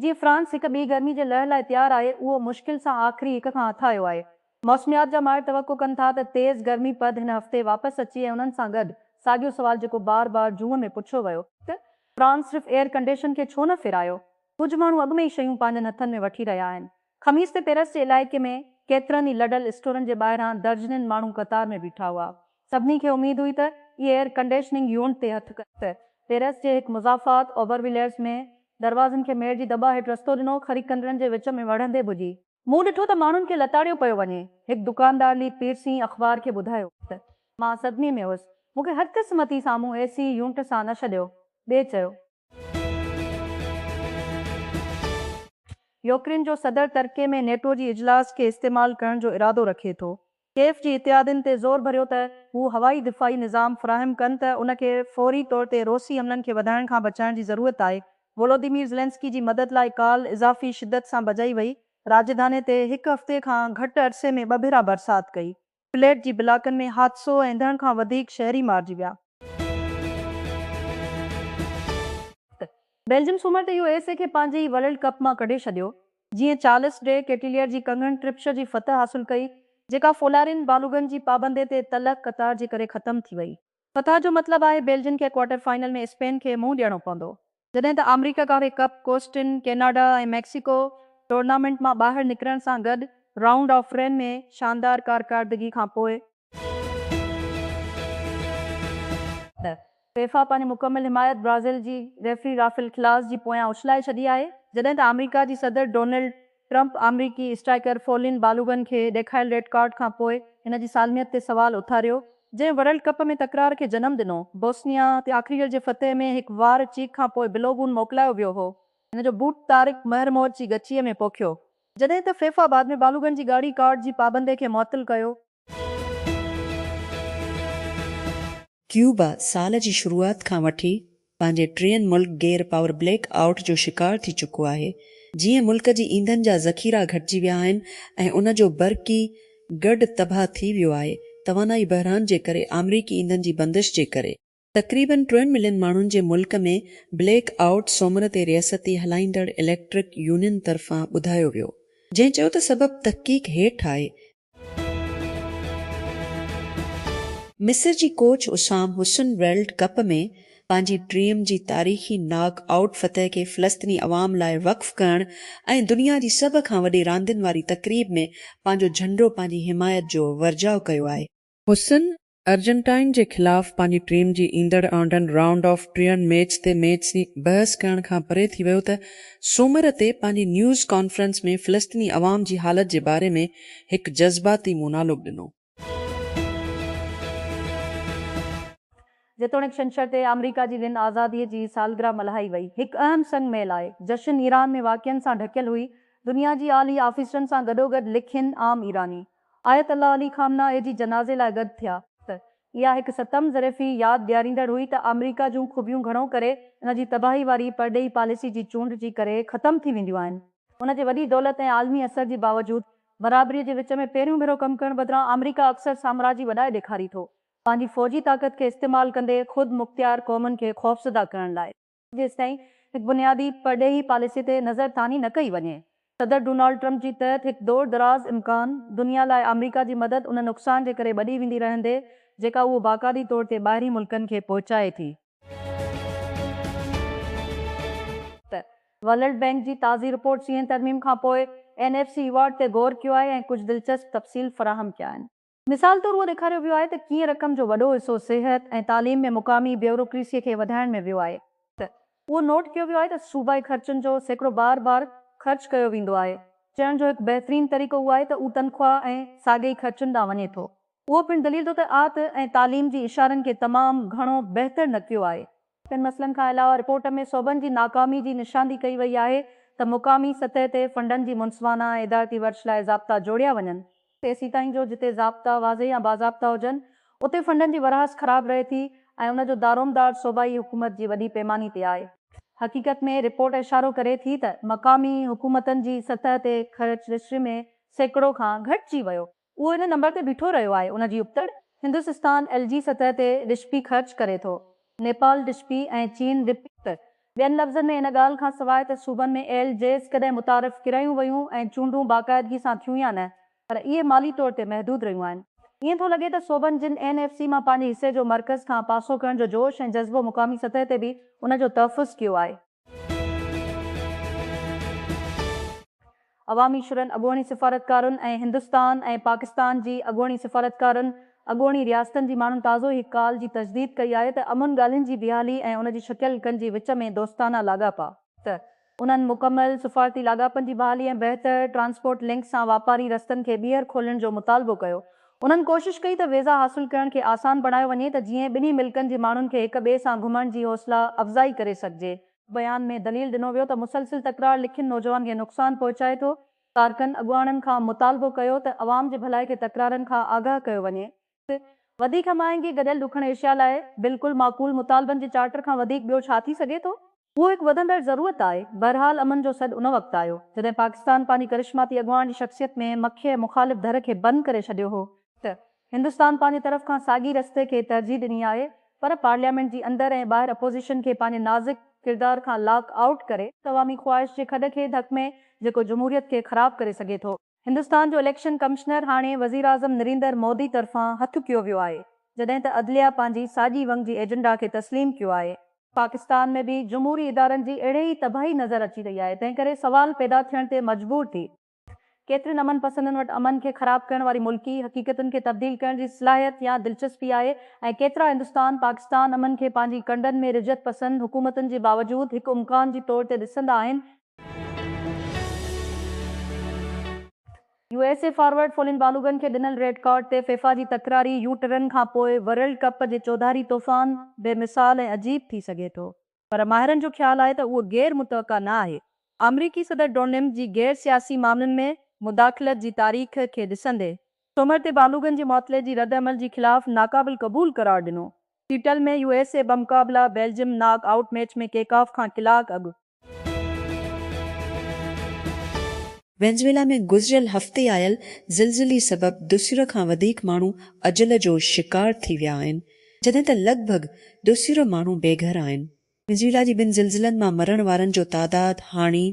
जी France हिक ॿी गर्मी जे लहर लाइ तैयार आहे, उहो मुश्किल सां आख़िरी हिक खां हथ आयो आहे। मौसमियात जा माहिर तवक़ो कनि था त तेज़ गर्मी पद हिन हफ़्ते वापसि अची ऐं उन्हनि सां गॾु साॻियो सुवाल जेको बार बार जून में पुछियो वियो त फ्रांस सिर्फ़ु एयर कंडीशन खे छो न फिरायो। कुझु माण्हू अॻु में ई शयूं पंहिंजनि हथनि में वठी रहिया आहिनि। ख़मीस ते पेरिस जे इलाइक़े में केतिरनि ई लॾल स्टोरनि जे ॿाहिरां दर्जननि माण्हू कतार में बीठा हुआ। सभिनी खे उमेद हुई त इहे एयर कंडीशनिंग यूनिट ते हथ कनि। पेरिस जे हिकु मुज़ाफ़ात ओवरविलियर्स में दरवाज़नि खे मेड़ जी दॿा हेठि रस्तो ॾिनो, ख़रीदंदड़नि जे विच में वढ़ंदे भुॼी। मूं ॾिठो त माण्हुनि खे लताड़ियो पियो वञे। हिकु दुकानदार ली पीरसी अख़बार खे ॿुधायो त मां सदमे में हुअसि, मूंखे हर क़िस्मती साम्हूं एसी यूनिट सां न छॾियो। ॿिए चयो, यूक्रेन जो सदर तरके में नेटो जी इजलास खे इस्तेमालु करण जो इरादो रखे थो। केफ जी इतियादिन ते ज़ोर भरियो त हू हवाई दिफ़ाई निज़ाम फ़राहम कनि त उन खे फ़ौरी तौर ते रूसी हमलनि खे वधाइण खां बचाइण जी ज़रूरत आहे। वोलोदिमीर ज़ेलेंस्की जी मदद लाइ काल इज़ाफ़ी शिदत सां बजाई वई। राजधानी ते हिकु हफ़्ते खां घटि अरसे में 2 भेरा बरसाति कई। प्लेट जी ब्लाकनि में हादसो ऐं ईंधण खां वधीक शहरी मारिजी विया। बेल्जियम सूमर ते यूएसए खे पंहिंजे वर्ल्ड कप मां कढे छॾियो। जीअं चार्ल्स डे केटिलियर जी कंगन ट्रिप्शर जी फतह हासिल कई, जेका फोलारिन बालूगन जी पाबंदी ते तलक कतार जे करे ख़तम थी वई। फतह जो मतिलबु आहे बेल्जियम खे क्वार्टर फाइनल में स्पेन खे मुंहुं ॾियणो पवंदो, जॾहिं त अमेरिका खां कप कोस्टिन कैनेडा ऐं मैक्सिको टूर्नामेंट मां ॿाहिरि निकिरण सां गॾु राउंड ऑफ रेन में शानदार कारकर्दगी खां पोइ फीफा पंहिंजी मुकमल हिमायत ब्राज़ील जी रेफरी राफेल खिलास जी पोयां उछलाए छॾी आहे, जॾहिं त अमेरिका जी सदर डोनाल्ड ट्रंप अमेरिकी स्ट्राइकर फोलिन बालूगन खे ॾेखारियल रेड कार्ड खां पोइ हिन जी सालमियत ते सवाल उथारियो, जंहिं वर्ल्ड कप में तकरार खे जनम ॾिनो। बोस्निया ते आख़िरी जे फतेह में हिकु वार चीक खां पोइ बिलोगून मोकिलायो वियो हो। हिन जो बूट तारिक महरमौत जी गचीअ में पोखियो, जॾहिं त फीफा बाद में बालूगन जी गाड़ी कार्ड जी पाबंदी खे मुअत्तल कयो। क्यूबा साल जी शुरूआत खां वठी पंहिंजे 3 मुल्क गैर पावर ब्लैक आउट जो शिकार थी चुको आहे। जीअं मुल्क जी ईंधन जा ज़ख़ीरा घटिजी विया आहिनि ऐं उन जो बरक़ी गॾु तबाह थी वियो आहे। तवानाई बहरान जे करे अमरीकी ईंधन जी बंदिश जे करे तक़रीबन 3 मिलियन माण्हुनि जे मुल्क में ब्लैक आउट सोमर ते रियासती हलाईंदड़ इलेक्ट्रिक यूनियन तरफ़ां ॿुधायो वियो, जंहिं चयो त सबबु तहक़ीक़ हेठि आहे। मिस्र जी कोच उसाम हुसन वर्ल्ड कप में पंहिंजी ड्रीम जी तारीख़ी नॉक आउट फतह खे फ़लस्तीनी अवाम लाइ वक़्फ़ करण ऐं दुनिया जी सभ खां वॾी रांदियुनि वारी तक़रीब में पंहिंजो झंडो पंहिंजी हिमायत जो वर्जाउ कयो आहे। हुसन अर्जेंटाइन जे ख़िलाफ़ पंहिंजी टीम जी ईंदड़ आंडनि राउंड ऑफ 3 मैच ते मैच जी बहस करण खां परे थी वियो त सूमर ते पंहिंजी न्यूज़ कॉन्फ्रेंस में फ़लस्तीनी अवाम जी हालत जे बारे में हिकु जज़्बाती मोनालोग ॾिनो। जेतोणीकि छंछर ते अमेरिका जी दिन आज़ादीअ जी सालगिरह मल्हाई वई। हिकु अहम संग मेल आहे। जश्न ईरान में वाक़िअनि सां ढकियल हुई। दुनिया जी आली ऑफिसरनि सां गॾोगॾु लिखियनि आम ईरानी आयतुल्लाह अली खामनाई जी जनाज़े लाइ गॾु थिया त इहा हिकु सतम ज़रफ़ी यादि ॾियारींदड़ हुई त अमेरिका जूं ख़ूबियूं घणो करे इन जी तबाही वारी परॾेही पॉलिसी जी चूंड जी करे ख़तम थी वेंदियूं आहिनि। उन जे वॾी दौलत ऐं आलमी असर जे बावजूदि बराबरीअ जे विच में पहिरियों भेरो कमु करण बदिरां अमेरिका अक्सर साम्राजी वॾाए ॾेखारी थो, पंहिंजी फ़ौजी ताक़त खे इस्तेमालु कंदे ख़ुदि मुख़्तियार क़ौमुनि खे ख़ौफ़ज़दा करण लाइ, जेसिताईं हिकु बुनियादी परॾेही पॉलिसी ते नज़रतानी न कई वञे। सदर डोनाल्ड ट्रंप जी तहत हिकु दूर दराज़ इम्कान दुनिया लाइ अमेरिका जी मदद उन नुक़सान जे करे वॾी वेंदी रहंदे जेका उहो बाक़ाइदी तौर ते ॿाहिरी मुल्कनि खे पहुचाए थी। वर्ल्ड बैंक जी ताज़ी रिपोर्ट सीएन तरमीम खां पोइ NFC अवार्ड ते गौर कयो आहे ऐं कुझु दिलचस्प तफ़सील फ़राहम कया आहिनि। मिसाल तौरु उहो ॾेखारियो वियो आहे त कीअं रक़म जो वॾो हिसो सिहत ऐं तालीम में मुक़ामी ब्यूरोक्रेसीअ खे वधाइण में वियो आहे। त उहो नोट कयो वियो आहे त सूबाई ख़र्चनि जो सैकड़ो बार बार ख़र्च कयो वेंदो आहे। चवण जो हिकु बहितरीनु तरीक़ो उहो आहे त उहो तनख़्वाह ऐं साॻई ख़र्चनि ॾांहुं वञे थो। उहो पिणु दलील थो त आत ऐं तालीम जी इशारनि खे तमामु घणो बहितर न कयो आहे। इन मसइलनि खां अलावा रिपोर्ट में सूबनि जी नाकामी जी निशानी कई वई आहे त मुक़ामी सतह ते फंडनि जी मुंसवाना ऐं इदारती वर्श लाइ ज़ाब्ता जोड़िया वञनि। तेसी ताईं जो जिते ज़ाब्ता वाज़े या बाज़ाब्ता हुजनि उते फंडनि जी वराहस ख़राब रहे थी ऐं उन जो दारोमदार सूबाई हुकूमत जी वॾी पैमानी ते आहे। हक़ीक़त में रिपोर्ट इशारो करे थी त मक़ामी हुकूमतनि जी सतह ते ख़र्च विश्व में सैकड़ो खां घटिजी वियो। उहो इन नंबर ते बीठो रहियो आहे। उन जी उबतड़ हिंदुस्तान LG सतह ते रिश्पी ख़र्च करे थो, नेपाल रिश्पी ऐं चीन रिपीट ॿियनि लफ़्ज़नि में इन ॻाल्हि खां सवाइ त सूबनि में LJs कॾहिं मुतारिफ़ किरायूं वयूं ऐं चूंडूं बाक़ाइदगी सां थियूं या न, पर इहे माली तौर ते महदूद रहियूं आहिनि। ईअं थो लॻे त सूबनि जिन NFC मां पंहिंजे हिसे जो मर्कज़ खां पासो करण जो जोश ऐं जज़्बो मुक़ामी सतह ते बि उन जो तहफ़ुज़ कयो आहे। अवामी शुरनि अॻूणी सिफ़ारतकारुनि ऐं हिंदुस्तान ऐं पाकिस्तान जी अॻूणी सिफ़ारतकारुनि अॻूणी रियासतनि जी माण्हुनि ताज़ो ई काल जी तजदीद कई आहे त अमन ॻाल्हियुनि जी बिहाली ऐं उन जी शकिलकनि जी विच में दोस्ताना लाॻापा, त उन्हनि मुकमल सिफ़ारती लाॻापनि जी बहाली ऐं बहितर ट्रांसपोर्ट लिंक सां वापारी रस्तनि खे ॿीहर खोलण जो मुतालबो कयो। उन्हनि कोशिश कई त वीज़ा हासिल करण खे आसान बणायो वञे त जीअं ॿिन्ही मुल्कनि जे माण्हुनि खे हिक ॿिए सां घुमण जी हौसला अफ़ज़ाई करे सघिजे। बयान में दलील ॾिनो वियो त मुसलसिल तकरार लिखियुनि नौजवान खे नुक़सान पहुचाए थो। कारकन अॻुवाणनि खां मुतालबो कयो त अवाम जे भलाई खे तकरारनि खां आगाह कयो वञे। वधीक महांगी गॾियल ॾुखण एशिया लाइ बिल्कुलु माक़ूल मुतालबनि जे चार्टर खां वधीक ॿियो छा थी सघे थो? उहो हिकु वधंदड़ ज़रूरत आहे। बहरहाल अमन जो सॾु उन वक़्तु आयो जॾहिं पाकिस्तान पंहिंजी करिश्माती अॻुवाण जी शख़्सियत में मखे मुख़ालिफ़ दर खे बंदि करे छॾियो हो त हिंदुस्तान पंहिंजी तरफ़ खां साॻी रस्ते खे तरजीह ॾिनी आहे, पर पार्लियामेंट जी अंदरि ऐं ॿाहिरि अपोज़िशन खे पंहिंजे नाज़ुक किरदार खां लॉक आउट करे तवामी ख़्वाहिश जे खॾ खे धक में जेको जमहूरियत खे ख़राब करे सघे थो। हिंदुस्तान जो इलेक्शन कमिश्नर हाणे वज़ीर आज़म नरेंद्र मोदी तरफ़ां हथु कयो वियो आहे, जॾहिं त अदलिया पंहिंजी साॼी वंग जी एजेंडा खे तस्लीम कयो आहे। पाकिस्तान में बि जमहूरी इदारनि जी अहिड़े ई तबाही नज़र अची रही आहे। तंहिं करे सवाल पैदा थियण ते मजबूर थी केतिरनि अमन पसंदनि वटि अमन खे ख़राब करण वारी मुल्की हक़ीक़तुनि खे तब्दील करण जी सलाहियत या दिलचस्पी आहे, ऐं केतिरा हिंदुस्तान पाकिस्तान अमन खे पंहिंजी कंडनि में रिजत पसंद हुकूमतुनि जे बावजूदु हिकु इम्कान जी तौर ते ॾिसंदा आहिनि। USA फॉरवर्ड फोलिन बालूगन खे ॾिनल रेड कार्ड ते फीफा जी तकरारी यू-टर्न खां पोइ वर्ल्ड कप जे चौधारी तूफ़ान बेमिसाल ऐं अजीब थी सघे थो, पर माहिरनि जो ख़्यालु आहे त उहो गैर मुतवक़ा न आहे। अमरीकी सदर डोनाल्ड जी गैर सियासी मामलनि में मुदाख़लत जी तारीख़ खे ॾिसंदे सूमर ते बालूगन जे मुआतले जी रद्द अमल जी ख़िलाफ़ नाक़ाबिल क़बूल करार ॾिनो। सीटल में USA बमुक़ाबिला बेल्जियम नॉक आउट मैच में केक ऑफ खां कलाक अॻु। वेनेज़ुएला में गुज़िरियल हफ़्ते आयल ज़िलज़िली सबबि 200 खां वधीक माण्हू अजल जो शिकार थी विया आहिनि, जॾहिं त लॻभॻि 200 माण्हू बेघर आहिनि। वेनेज़ुएला जी ॿिनि ज़िलज़िलनि मां मरण वारनि जो तादाद हाणे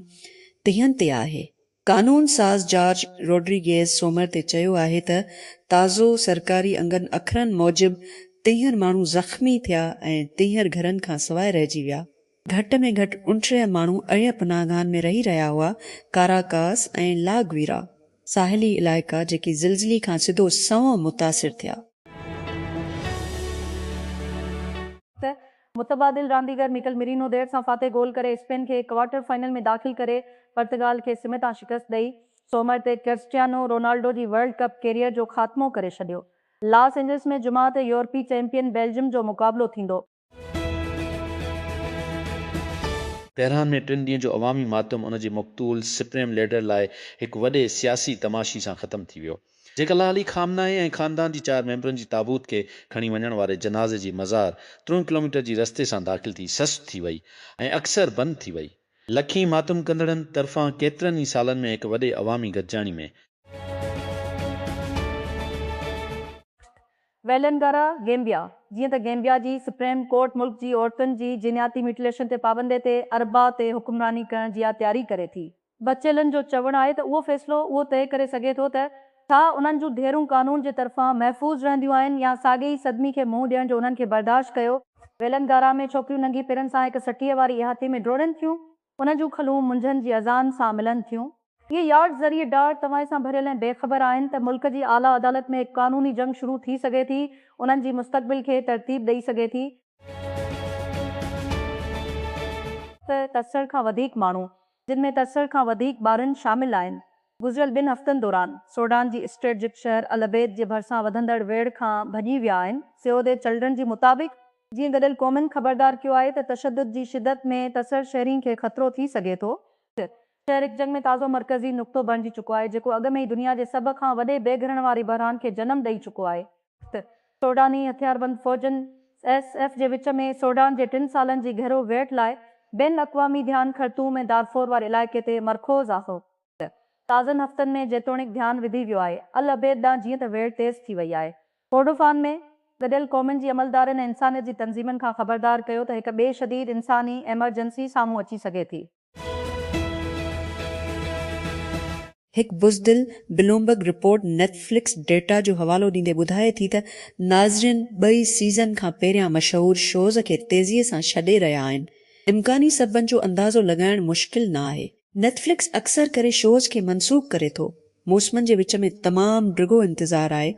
30 ते आहे। कानून साज़ जॉर्ज रोड्रिगेज़ सोमर ते चयो आहे त ताज़ो सरकारी अंगनि अखरनि मूजिबि 30 माण्हू ज़ख़्मी थिया ऐं 30 घरनि खां सवाइ रहिजी विया। घटि में घटि 39 माण्हू अरिड़ह पनाहगाहनि में रही रहिया हुआ। काराकास ऐं ला ग्वीरा साहिली इलाइक़ा जेके ज़िलज़िले खां सिधो सवं मुतासिर थिया। मुतबादिल रांदीगर मिकल मेरिनो देर सां फाते गोल करे स्पेन खे क्वार्टर फाइनल में दाख़िल करे पुर्तगाल खे सिमतां शिकस्त ॾेई सोमर ते क्रिस्टियानो रोनाल्डो जी वर्ल्ड कप कैरियर जो ख़ात्मो करे छॾियो। लॉस एंजल्स में जुमा ते यूरोपी चैंपियन बेल्जियम जो मुक़ाबिलो थींदो। तेहरान में 3 ॾींहं जो अवामी मातम उन जे मक़तूल सुप्रीम लीडर लाइ हिकु वॾे सियासी तमाशी सां ख़तमु थी वियो। जेकॾहिं अली खामनाई ऐं ख़ानदान जी 4 मेंबरनि जी ताबूत खे खणी वञण वारे जनाज़े जी मज़ार 3 किलोमीटर जी रस्ते सां दाख़िल थी सस्त थी वई ऐं अक्सर बंदि थी वई। लखी मातम कंदड़नि तरफ़ां केतिरनि ई सालनि में हिकु वॾे अवामी गॾिजाणी में वेलनगारा गैम्बिया। जीअं त गैम्बिया जी सुप्रीम कोर्ट मुल्क जी औरतुनि जी जिन्याती म्यूटिलेशन ते पाबंदी ते अरबा ते हुक्मरानी करण जी तयारी करे थी। बचियलनि जो चवणु आहे त उहो फ़ैसिलो उहो तइ करे सघे थो त छा उन्हनि जूं धेरूं कानून जे तरफ़ां महफ़ूज़ रहंदियूं आहिनि या साॻे ई सदमी खे मुंहुं ॾियण जो उन्हनि खे बर्दाश्त कयो। वेलनगारा में छोकिरियूं नंगी पेरनि सां हिकु सटीअ वारी इहाते में डोड़नि थियूं, उन जूं खलूं मुंझनि जी अज़ान सां मिलनि थियूं। इहे यार्ड ज़रिए डार तवाए सां भरियल ऐं बेख़बर आहिनि त मुल्क जी आला अदालत में हिकु क़ानूनी जंग शुरू थी सघे थी, उन्हनि जी मुस्तक़बिल खे तरतीब ॾेई सघे थी। तसर खां वधीक माण्हू, जिन में तसर खां वधीक ॿारनि शामिल आहिनि, गुज़िरियल 2 हफ़्तनि दौरान सूडान जी स्ट्रेटजिक शहर अल-अबेद जे भरिसां वधंदड़ वेड़ खां भॼी विया आहिनि। सियोदे चल्ड्रन जी मुताबिक़ जीअं गॾियल क़ौमुनि ख़बरदार कयो आहे त तशद्दुद जी शिदत में तसर शहरीन खे ख़तरो थी सघे थो। शहर हिकु जंग में ताज़ो मरकज़ी नुक़्तो बणिजी चुको आहे जेको अॻु में ई दुनिया जे सभ खां वॾे बेघिरण वारी बहरान खे जनमु ॾेई चुको आहे। सोडानी हथियारबंद फ़ौजनि SF जे विच में सूडान जे 3 सालनि जी घेरो वेठ लाइ बेन अक़वामी ध्यानु ख़र्तूम ऐं दारफोर वारे इलाइक़े ते मरकोज़ आहे। ताज़नि हफ़्तनि में जेतोणीकि ध्यानु विधी वियो आहे अल-अबेद ॾांहुं जीअं त वेड़ तेज़ थी वई आहे। कोर्डोफ़ान में गॾियल क़ौमुनि जी अमलदारनि ऐं इंसानियत जी तंज़ीमनि खां ख़बरदार कयो त हिक ॿिए शदीद इंसानी एमरजेंसी साम्हूं अची सघे थी। हिकु बुज़दिल ब्लूमबर्ग रिपोर्ट नेटफ्लिक्स डेटा जो हवालो ॾींदे ॿुधाए थी त नाज़रीन 2 सीज़न खां पहिरियां मशहूर शोज़ खे तेज़ीअ सां छॾे रहिया आहिनि। इम्कानी सबबनि जो अंदाज़ो लॻाइण मुश्किल न आहे। नेटफ्लिक्स अक्सर करे शोज़ खे मनसूख़ करे थो। मौसमनि जे विच में तमामु डिघो इंतज़ारु आहे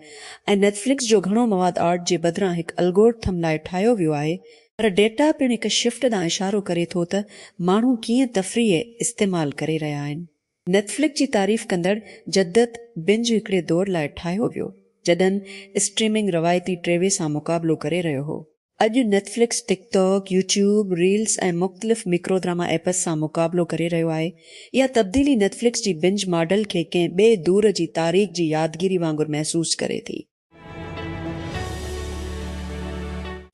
ऐं नेटफ्लिक्स जो घणो मवाद आर्ट जे बदिरां हिकु अलगोरिथम लाइ ठाहियो वियो आहे, पर डेटा पिणु हिकु शिफ्ट ॾांहुं इशारो करे थो त माण्हू कीअं तफ़रीह इस्तेमालु करे रहिया आहिनि। नेटफ्लिक्स जी तारीफ़ कंदड़ जद्दत बिंज हिकिड़े दौर लाइ ठाहियो वियो जॾहिं स्ट्रीमिंग रवायती टेवे सां मुक़ाबिलो करे रहियो हो। अॼु नेटफ्लिक्स टिकटॉक, यूट्यूब, रील्स ऐं मुख़्तलिफ़ मिक्रोड्रामा एप्स सां मुक़ाबिलो करे रहियो आहे। इहा तब्दीली नेटफ्लिक्स जी बिंज मॉडल खे कंहिं ॿिए दूर जी तारीख़ जी यादगिरी वांगुरु महसूस करे थी।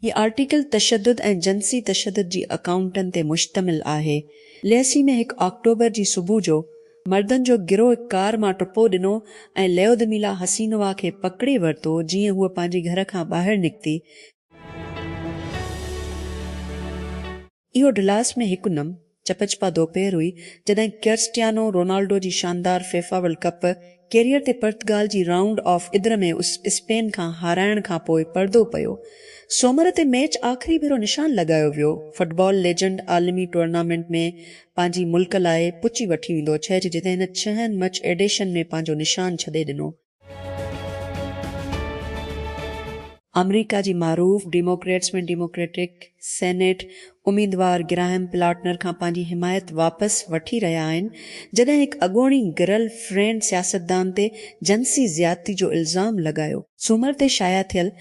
हीअ आर्टिकल तशद्दुद ऐं जंसी तशद्दुद जी अकाउंटनि ते मुश्तमिल आहे। लेसी में 1 अक्टूबर जी सुबुह जो मर्दनि जो गिरोह हिकु कार मां टुपो ॾिनो ऐं लेओदमिला हसीनोवा खे पकड़े वरितो जीअं हूअ पंहिंजे घर खां ॿाहिरि निकिती। इहो डलास में हिकु चपचपा दोपहर हुई जॾहिं क्रिस्टियानो रोनाल्डो जी शानदार फीफा वर्ल्ड कप कैरियर ते पुर्तगाल जी राउंड ऑफ इधर में स्पेन खां हाराइण खां पोइ पर्दो पियो। सोमर ते मैच आख़िरी भेरो निशान लॻायो वियो। फुटबॉल लेजेंड आलमी टूर्नामेंट में पंहिंजी मुल्क लाइ पुची वठी वेंदो छह जिते हिन 6 मैच एडिशन में पंहिंजो निशान छॾे ॾिनो। अमेरिका जी मारूफ़ डेमोक्रेट्स में डेमोक्रेटिक सेनेट उम्मीदवार ग्राहम प्लाटनर खां पंहिंजी हिमायत वापसि वठी रहिया आहिनि जॾहिं हिकु अॻोणी गर्ल फ्रेंड सियासतदान ते जंसी ज़्यादती जो इल्ज़ाम लॻायो। सूमर ते शाया थियल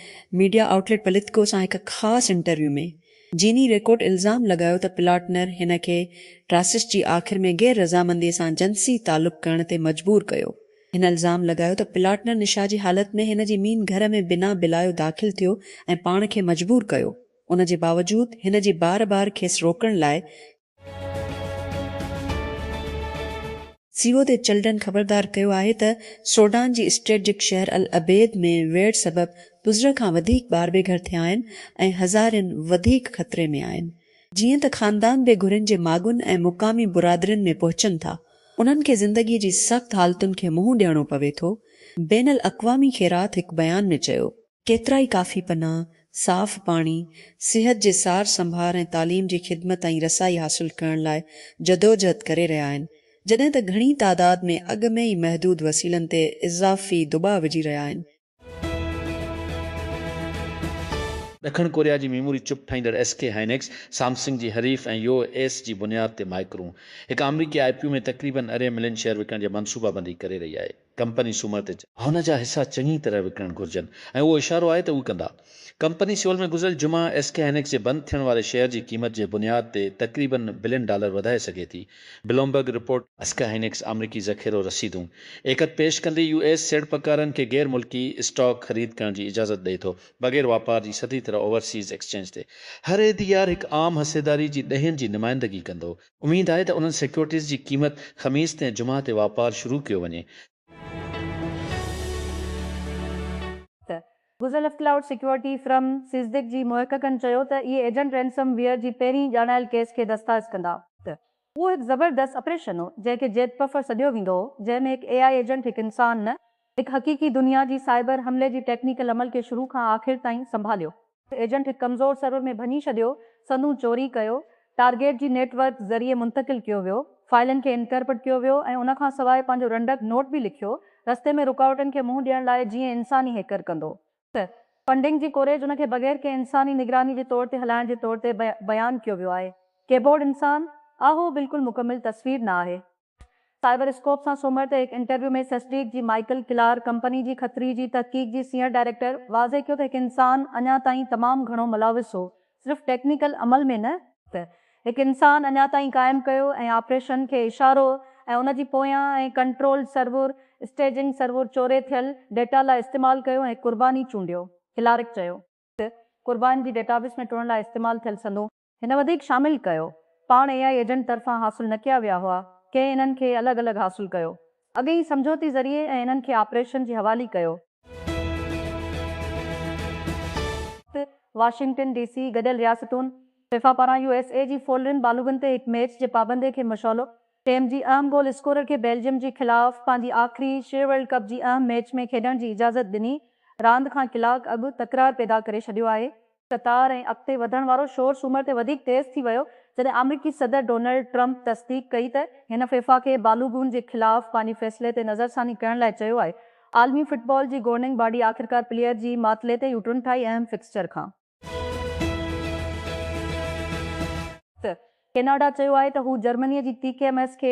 मीडिया आउटलेट पॉलिटिको सां हिकु ख़ासि इंटरव्यू में जीनी रेकॉर्ड इल्ज़ाम लॻायो त प्लाटनर हिन खे ट्रासिस जी आख़िर में गैर रज़ामंदीअ सां जंसी तालुक़ करण ते मजबूर कयो। हिन इल्ज़ाम लॻायो त प्लाटनर निशा जी हालत में हिन जी मीन घर में बिना बिलायो दाख़िल थियो ऐं पाण खे मजबूर कयो। उन जे बावजूदि हिन जी बार बार खेसि रोकण लाइ सीओ ते चिल्ड्रन ख़बरदार कयो आहे त सोडान जी स्ट्रेटजिक शहर अल अबेद में वेड़ सबबि बुज़ुर्ग खां वधीक ॿार बेघर थिया आहिनि ऐं हज़ारनि वधीक ख़तरे में आहिनि। जीअं त ख़ानदान बेघुरनि जे माॻुनि ऐं मुक़ामी बुरादरियुनि में पहुचनि था, उन्हनि खे ज़िंदगीअ जी सख़्त हालतुनि खे मुंहुं ॾियणो पवे थो। बैन अल अक़वामी ख़ैरात हिकु बयान में चयो, केतिरा ई काफ़ी पनाह, साफ़ पाणी, सिहत जे सार संभार ऐं तालीम जी ख़िदमत ऐं रसाई हासिल करण लाइ जदोजहद करे रहिया आहिनि, जॾहिं त घणी तादाद में अॻ में ई महदूद वसीलनि ते इज़ाफ़ी दुॿा विझी रहिया आहिनि। ॾखण कोरिया जी मेमोरी चुप ठाहींदड़ SK हाइनेक्स सैमसंग जी हरीफ़ ऐं US जी बुनियाद ते माइक्रो हिकु अमरीकी IPO में तक़रीबन $2 मिलियन शेयर विकण जी मनसूबाबंदी करे रही आहे। कंपनी सूमर ते हुन जा हिसा चङी तरह विकणण घुर्जनि ऐं उहो इशारो आहे त उहे कंदा। कंपनी सियोल में गुज़िरियल जुमा SK हाइनेक्स जे बंदि थियण वारे शेयर जी क़ीमत जे बुनियाद ते तक़रीबन $1 बिलियन वधाए सघे थी। ब्लूमबर्ग रिपोर्ट SK हाइनेक्स अमरीकी ज़ख़ीरो रसीदूं एकत पेश कंदे US सीड़पकारनि खे गैर मुल्की स्टॉक ख़रीद करण जी इजाज़त ॾिए थो बग़ैर वापार जी सदी तरह ओवरसीज़ एक्सचेंज ते। हर एहतियार हिकु आम हिसेदारी जी ॾहनि जी नुमाइंदगी कंदो। उमेद आहे त उन्हनि सिक्योरिटीज़ जी क़ीमत ख़मीस ते जुमा ते वापार शुरू कयो वञे। गुज़िरियल क्लाउड सिक्योरिटी फर्म सिस्दिक जी मुहक़क़नि चयो त इहे एजेंट रैंसमवेयर जी पहिरीं ॼाणायल केस खे दस्तावेज़ कंदा। उहो हिकु ज़बरदस्त ऑपरेशन हो जंहिंखे जेट पफर सॾियो वेंदो हो, जंहिंमें हिकु AI एजेंट हिकु इंसान न हिकु हक़ीक़ी दुनिया जी साइबर हमले जी टेक्निकल अमल खे शुरू खां आख़िर ताईं संभालियो। एजेंट हिकु कमज़ोर सर्वर में भञी छॾियो, संदूं चोरी कयो, टारगेट जी नेटवर्क ज़रिए मुंतक़िल कयो वियो, फाइलनि खे इंटरप्रेट कयो वियो ऐं उन खां सवाइ पंहिंजो रंडक नोट बि लिखियो रस्ते में रुकावटनि खे मुंहुं ॾियण लाइ जीअं इंसानी हैकर कंदो। फंडिंग जी कोरेज उनखे बग़ैर कंहिं इंसानी निगरानी जे तौर ते हलाइण जे तौर ते बयानु कयो वियो आहे। कीबोर्ड इंसान आहो बिल्कुलु मुकमिल तस्वीर न आहे। साइबर स्कोप सां सूमर ते हिकु इंटरव्यू में सेस्ट्रीक जी माइकल क्लार्क कंपनी जी ख़तरी जी तहक़ीक़ जी सीनियर डायरेक्टर वाज़े कयो त हिकु इंसान अञा ताईं तमामु घणो मुलाविस हो, सिर्फ़ु टेक्निकल अमल में न त हिकु इंसान अञा ताईं क़ाइमु कयो ऐं ऑपरेशन खे इशारो ऐं उन जी पोयां ऐं कंट्रोल सर्वर स्टेजिंग सर्वर चोरे थियल डेटा लाइ इस्तेमालु कयो ऐं क़ुर्बानी चूंडियो। क्लार्क चयो त क़ुर्बानी जी डेटाबेस में टुरण लाइ इस्तेमालु थियल संदूं हिन वधीक शामिलु कयो। पाण AI एजेंट तरफ़ां हासिलु न कया विया हुआ, कंहिं इन्हनि खे अलॻि अलॻि हासिलु कयो, अॻे ई समझौती ज़रिए ऐं इन्हनि खे ऑपरेशन जी हवाली कयो। वाशिंगटन DC गॾियल रियासतुनि फिफा पारां USA जी फोलरिन बालुगनि ते हिकु मैच जे पाबंदे खे मशौलो। टेम जी अहम गोल स्कोरर खे बेल्जियम जे ख़िलाफ़ पंहिंजी आख़िरी शेर वर्ल्ड कप जी अहम मैच में खेॾण जी इजाज़त ॾिनी। रांदि खां कलाक अॻु तकरार पैदा करे छॾियो आहे। कतार ऐं अॻिते वधण वारो शोर सूमर ते वधीक तेज़ थी वियो जॾहिं अमरीकी सदर डोनाल्ड ट्रंप तस्दीक कई त हिन फिफा खे बालुगुनि जे ख़िलाफ़ पंहिंजे फ़ैसिले ते नज़रसानी करण लाइ चयो आहे। आलमी फुटबॉल जी गवर्निंग बॉडी आख़िरकार प्लेयर जी मातले ते यूट्रन ठाही अहम फिक्सचर खां। कैनेडा चयो आहे त हू जर्मनीअ जी TKMS खे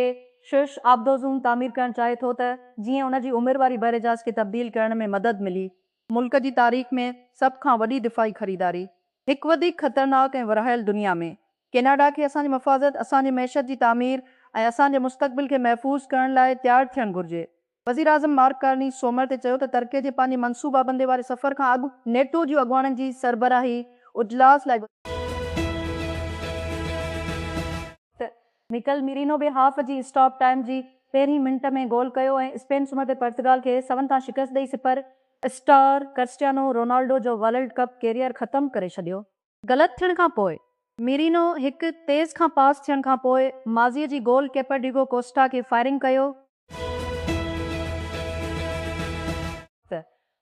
शीर्ष आबदोज़ूं तामीर करणु चाहे थो त जीअं उन जी उमिरि वारी बहरेजाज़ खे तब्दील करण में मदद मिली। मुल्क जी तारीख़ में सभ खां वॾी दिफ़ाई ख़रीदारी हिकु वधीक ख़तरनाक ऐं विरहायल दुनिया में कैनेडा खे असांजी मफ़ाज़त, असांजी मैशत जी तामीर ऐं असांजे मुस्तक़बिल खे महफ़ूज़ करण लाइ तयारु थियणु घुरिजे। वज़ीर आज़म मार्क कार्नी सोमवार ते चयो त टर्की जे पंहिंजे मनसूबाबंदी वारे सफ़र खां अॻु नेटो जी अॻुवाणनि जी सरबराही उजलास लाइ मिकल मेरिनो बि हाफ जी स्टॉप टाइम जी पहिरीं मिंट में गोल कयो ऐं स्पेन सूमर ते पुर्तगाल खे 7 तां शिकस्त ॾेई सिपर स्टार क्रिस्टियानो रोनाल्डो जो वर्ल्ड कप कैरियर ख़तमु करे छॾियो। ग़लति थियण खां पोइ मेरिनो हिकु तेज़ खां पास थियण खां पोइ माज़ीअ जी गोल कीपर डिगो कोस्टा खे फायरिंग कयो।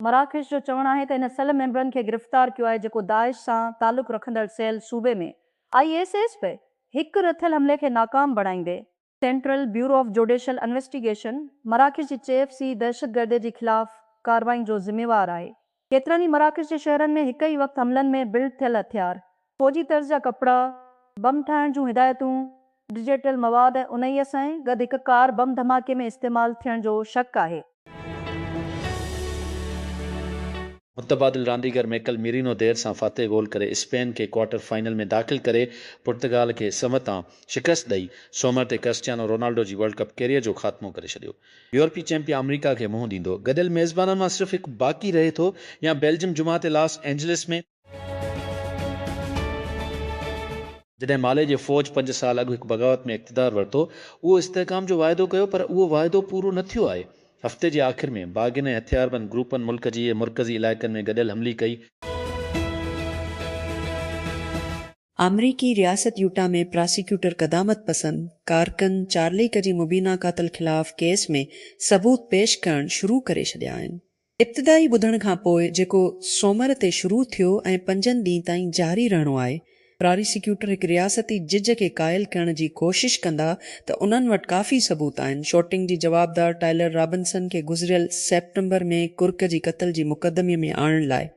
मराकेश जो चवणु आहे त हिन सेल मेंबरनि खे गिरफ़्तार कयो आहे जेको दाइश सां तालुक़ रखंदड़ सेल सूबे में ISIS पे हिकु रथियल हमले खे नाकाम बणाईंदे। Central bureau of judicial investigation Marrakesh जी CFC दहशतगर्दी जे ख़िलाफ़ कार्रवाई जो ज़िम्मेवार आहे। केतिरनि ई मराकेश जे शहरनि में हिक ई वक़्तु हमलनि में बिल्ड थियल हथियार, फ़ौजी तर्ज़ जा कपिड़ा, बम ठाहिण जूं हिदायतूं, डिजिटल मवाद ऐं उन्हीअ सां गॾु हिकु कार बम धमाके में इस्तेमालु थियण जो शक आहे। मुतबादिल रांदीगर मैकल मेरिनो देर सां फातह गोल करे स्पेन खे क्वार्टर फाइनल में दाख़िल करे पुर्तगाल खे 7 तां शिकस्त ॾेई सोमवार ते क्रिस्टियानो रोनाल्डो जी वर्ल्ड कप कैरियर जो ख़ात्मो करे छॾियो। यूरोपी चैंपियन अमरीका खे मुंहुं ॾींदो गॾियल मेज़बाननि मां सिर्फ़ु हिकु बाक़ी रहे थो या बेल्जियम जुमा ते लॉस एंजलिस में जॾहिं माले जे फ़ौज 5 साल अॻु हिकु बग़ावत में इक़्तिदार वरितो उहो इस्तेहकाम जो वाइदो कयो पर उहो वाइदो पूरो न थियो आहे। हफ़्ते जे आख़िर में बाग़िन ऐं हथियारबंद ग्रुपनि मुल्क जी मरकज़ी इलाइक़नि में गॾियल हमली कई। अमरीकी रियासत यूटा में प्रोसिक्यूटर क़दामत पसंद कारकन चार्ली जी मुबीना क़ातिल ख़िलाफ़ केस में सबूत पेश करणु शुरू करे छॾिया आहिनि। इब्तिदाई ॿुधण खां पोइ जेको सोमवार ते शुरू थियो ऐं 5 ॾींहं ताईं जारी रहणो आहे, प्रोसिक्यूटर हिकु रियासती जज खे क़ाइल करण जी कोशिश कंदा त उन्हनि वटि काफ़ी सबूत आहिनि शूटिंग जी जवाबदार टाइलर रॉबिन्सन खे गुज़िरियल सेप्टेंबर में कुर्क जी क़त्ल जी मुक़दमे में आणण लाइ।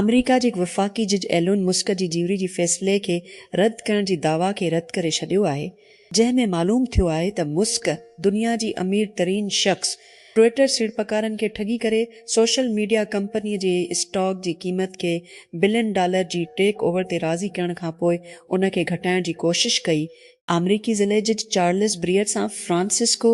अमरीका जे हिकु वफ़ाक़ी जज एलोन मुस्क जी जीवरी जी फ़ैसिले खे रद्द करण जी दावा खे रद्द करे छॾियो आहे, जंहिं में मालूम थियो आहे त मुस्क दुनिया जी अमीर तरीन शख़्स ट्विटर सीड़पकारनि खे ठगी करे सोशल मीडिया कंपनीअ जे स्टॉक जी क़ीमत खे $1 बिलियन जी टेक ओवर ते राज़ी करण खां पोइ उन खे घटाइण जी कोशिश कई। अमरीकी ज़िले जज चार्ल्स ब्रियर सां फ्रांसिस्को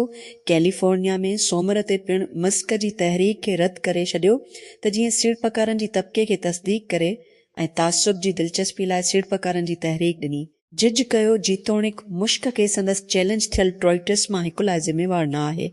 कैलिफोर्निया में सोमवार ते पिणु मुस्क जी तहरीक खे रद्द करे छॾियो त जीअं सीड़पकारनि जी तबिके खे तस्दीक करे ऐं तासुब जी दिलचस्पी लाइ सीड़पकारनि जी तहरीक ॾिनी। जज कयो जेतोणीकि मुश्क खे संदसि चैलेंज थियल ट्रोइटस मां हिकु लाइ ज़िम्मेवार न आहे।